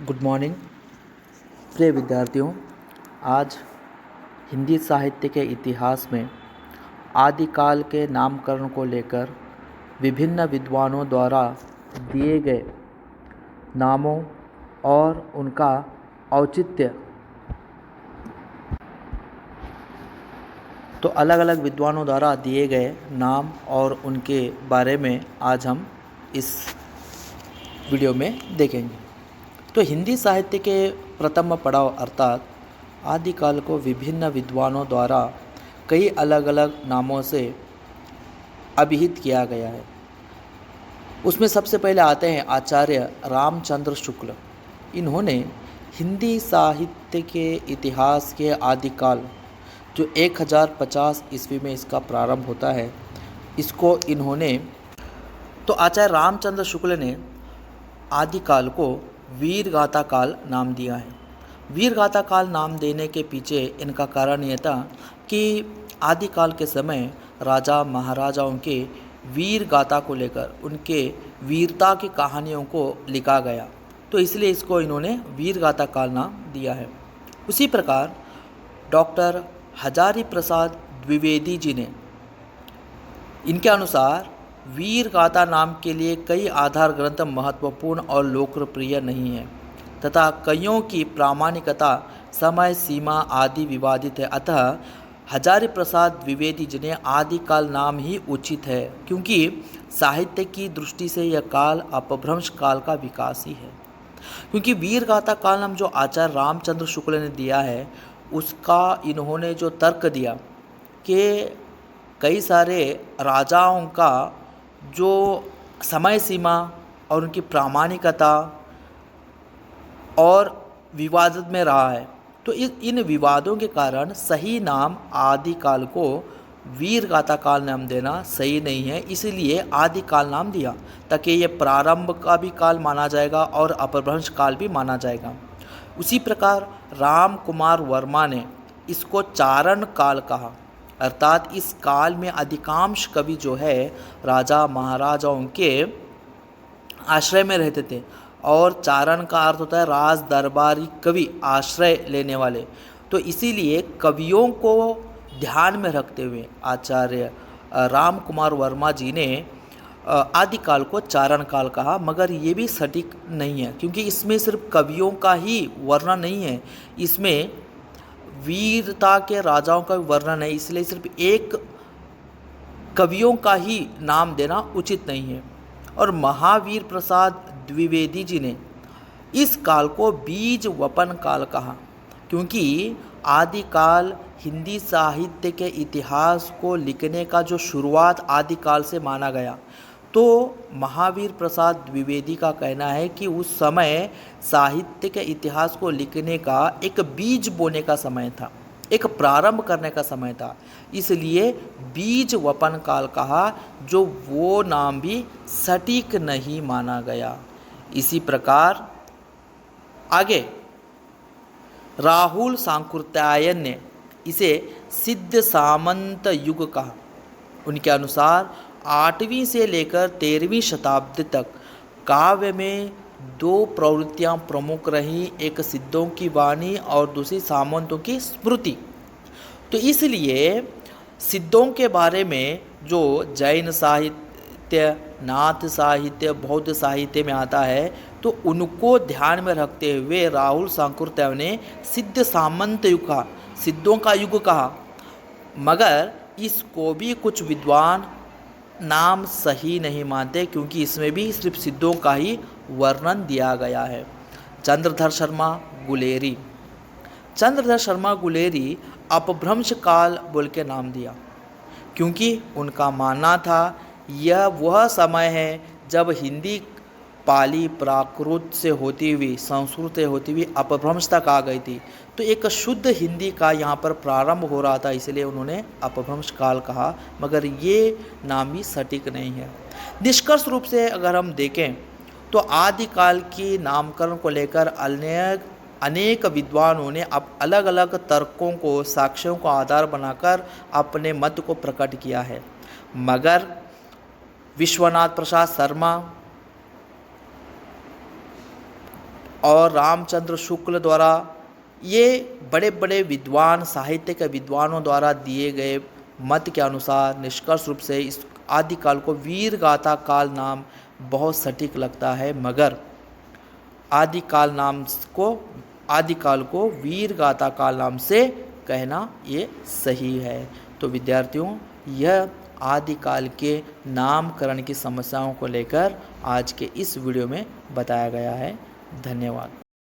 Good morning प्रिय विद्यार्थियों। आज हिंदी साहित्य के इतिहास में आदिकाल के नामकरण को लेकर विभिन्न विद्वानों द्वारा दिए गए नामों और उनका औचित्य, तो अलग अलग विद्वानों द्वारा दिए गए नाम और उनके बारे में आज हम इस वीडियो में देखेंगे। तो हिंदी साहित्य के प्रथम पड़ाव अर्थात आदिकाल को विभिन्न विद्वानों द्वारा कई अलग अलग नामों से अभिहित किया गया है। उसमें सबसे पहले आते हैं आचार्य रामचंद्र शुक्ल। इन्होंने हिंदी साहित्य के इतिहास के आदिकाल जो 1050 ईस्वी में इसका प्रारंभ होता है, इसको इन्होंने तो आचार्य रामचंद्र शुक्ल ने आदिकाल को वीरगाथा काल नाम दिया है। वीरगाथा काल नाम देने के पीछे इनका कारण यह था कि आदिकाल के समय राजा महाराजाओं के वीर गाथा को लेकर उनके वीरता की कहानियों को लिखा गया, तो इसलिए इसको इन्होंने वीरगाथा काल नाम दिया है। उसी प्रकार डॉक्टर हजारी प्रसाद द्विवेदी जी ने, इनके अनुसार वीरगाथा नाम के लिए कई आधार ग्रंथ महत्वपूर्ण और लोकप्रिय नहीं है तथा कईयों की प्रामाणिकता, समय सीमा आदि विवादित है। अतः हजारी प्रसाद द्विवेदी जी ने आदिकाल नाम ही उचित है, क्योंकि साहित्य की दृष्टि से यह काल अपभ्रंश काल का विकास ही है। क्योंकि वीरगाथा काल नाम जो आचार्य रामचंद्र शुक्ल ने दिया है, उसका इन्होंने जो तर्क दिया कि कई सारे राजाओं का जो समय सीमा और उनकी प्रामाणिकता और विवाद में रहा है, तो इन विवादों के कारण सही नाम आदिकाल को वीरगाथा काल नाम देना सही नहीं है। इसलिए आदिकाल नाम दिया ताकि ये प्रारंभ का भी काल माना जाएगा और अपभ्रंश काल भी माना जाएगा। उसी प्रकार राम कुमार वर्मा ने इसको चारण काल कहा, अर्थात इस काल में अधिकांश कवि जो है राजा महाराजाओं के आश्रय में रहते थे, और चारण का अर्थ होता है राज दरबारी कवि, आश्रय लेने वाले। तो इसीलिए कवियों को ध्यान में रखते हुए आचार्य राम कुमार वर्मा जी ने आदिकाल को चारण काल कहा, मगर ये भी सटीक नहीं है, क्योंकि इसमें सिर्फ कवियों का ही वर्णन नहीं है, इसमें वीरता के राजाओं का वर्णन है। इसलिए सिर्फ एक कवियों का ही नाम देना उचित नहीं है। और महावीर प्रसाद द्विवेदी जी ने इस काल को बीज वपन काल कहा, क्योंकि आदिकाल हिंदी साहित्य के इतिहास को लिखने का जो शुरुआत आदिकाल से माना गया, तो महावीर प्रसाद द्विवेदी का कहना है कि उस समय साहित्य के इतिहास को लिखने का एक बीज बोने का समय था, एक प्रारंभ करने का समय था, इसलिए बीज वपन काल कहा, जो वो नाम भी सटीक नहीं माना गया। इसी प्रकार आगे राहुल सांकृत्यायन ने इसे सिद्ध सामंत युग कहा। उनके अनुसार 8वीं से लेकर 13वीं शताब्दी तक काव्य में दो प्रवृत्तियां प्रमुख रहीं, एक सिद्धों की वाणी और दूसरी सामंतों की स्मृति। तो इसलिए सिद्धों के बारे में जो जैन साहित्य, नाथ साहित्य, बौद्ध साहित्य में आता है, तो उनको ध्यान में रखते हुए राहुल सांकृत्यायन ने सिद्ध सामंत युग कहा, सिद्धों का युग कहा, मगर इसको भी कुछ विद्वान नाम सही नहीं मानते, क्योंकि इसमें भी सिर्फ सिद्धों का ही वर्णन दिया गया है। चंद्रधर शर्मा गुलेरी, चंद्रधर शर्मा गुलेरी अपभ्रंश काल बोल के नाम दिया, क्योंकि उनका मानना था यह वह समय है जब हिंदी पाली प्राकृत से होती हुई, संस्कृत से होती हुई अपभ्रंश तक आ गई थी, तो एक शुद्ध हिंदी का यहाँ पर प्रारंभ हो रहा था, इसलिए उन्होंने अपभ्रंश काल कहा, मगर ये नाम भी सटीक नहीं है। निष्कर्ष रूप से अगर हम देखें तो आदिकाल की नामकरण को लेकर अनेक विद्वानों ने अब अलग अलग तर्कों को, साक्ष्यों को आधार बनाकर अपने मत को प्रकट किया है, मगर विश्वनाथ प्रसाद शर्मा, और रामचंद्र शुक्ल द्वारा, ये बड़े बड़े विद्वान, साहित्य के विद्वानों द्वारा दिए गए मत के अनुसार निष्कर्ष रूप से इस आदिकाल को वीर गाथा काल नाम बहुत सटीक लगता है, मगर आदिकाल को वीर गाथा काल नाम से कहना ये सही है। तो विद्यार्थियों, यह आदिकाल के नामकरण की समस्याओं को लेकर आज के इस वीडियो में बताया गया है। धन्यवाद।